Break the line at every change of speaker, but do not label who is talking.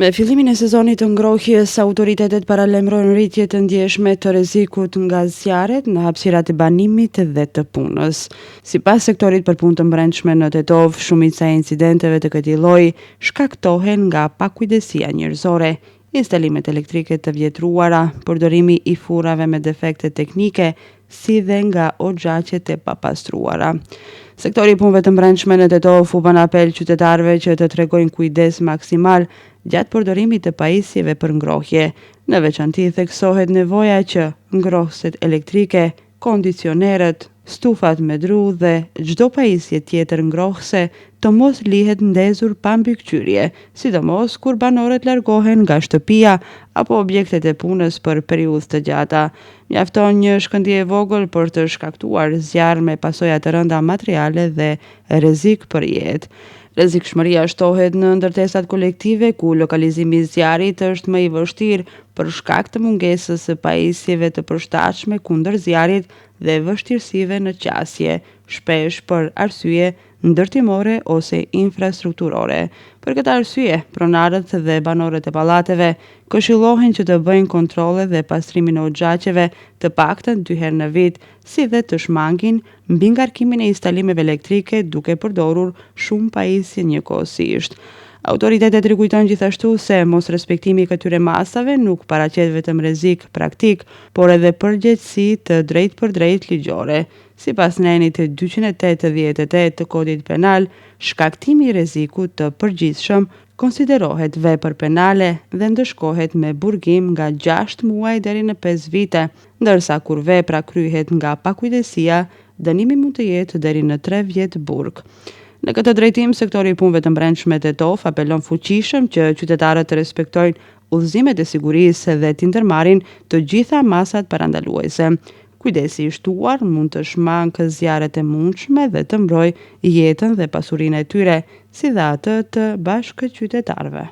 Me fillimin e sezonit të ngrohjes, autoritetet paralajmërojnë rritje të ndjeshme të rrezikut nga zjarret në hapësirat e banimit dhe të punës. Sipas sektorit për punë të brendshme në Tetov, shumica e incidenteve të këtij lloji shkaktohen nga pakujdesia njerëzore, instalimet elektrike të vjetruara, përdorimi i furrave me defekte teknike, si dhe nga oxhaqet e papastruara. Sektori i punëve të brendshme në Tetov u bën apel qytetarëve që të tregojnë kujdes maksimal gjatë përdorimit të pajisjeve për ngrohje. Në veçanti theksohet nevoja që ngrohësit elektrike, kondicionerët, stufat me dru dhe çdo pajisje tjetër ngrohëse të mos lihet ndezur pa mbikëqyrje, sidomos kur banorët largohen nga shtëpia apo objektet e punës për periudhë të gjata. Mjafton një shkëndije e vogël për të shkaktuar zjarr me pasoja të rënda materiale dhe rrezik për jetë. Rrezikshmëria shtohet në ndërtesat kolektive ku lokalizimi i zjarrit është më i vështirë për shkak të mungesës së pajisjeve të përshtatshme kundër zjarrit dhe vështirësive në qasje, shpesh për arsye ndërtimore ose infrastrukturore. Për këtë arsye, pronarët dhe banorët e pallateve këshillohen që të bëjnë kontrolle dhe pastrimin e oxhaqeve të paktën 2 herë në vit, si dhe të shmangin mbi ngarkimin e instalimeve elektrike duke përdorur shumë pajisje njëkohësisht. Autoritetet rikujtojnë gjithashtu se mos respektimi i këtyre masave nuk paraqet vetëm rrezik praktik, por edhe përgjegjësi të drejtpërdrejtë ligjore. Sipas nenit 288 të Kodit Penal, shkaktimi i rrezikut të përgjithshëm konsiderohet vepër penale dhe ndëshkohet me burgim nga 6 muaj deri në 5 vite, ndërsa kur vepra kryhet nga pakujdesia, dënimi mund të jetë deri në 3 vjet burg. Në këtë drejtim, sektori i punëve të brendshme Tetov apelon fuqishëm që qytetarët të respektojnë udhëzimet e sigurisë dhe të ndërmarrin të gjitha masat parandaluese. Kujdesi i shtuar mund të shmangë zjarret e mundshme dhe të mbrojë jetën dhe pasurinë e tyre, si dhe atë të bashkëqytetarëve.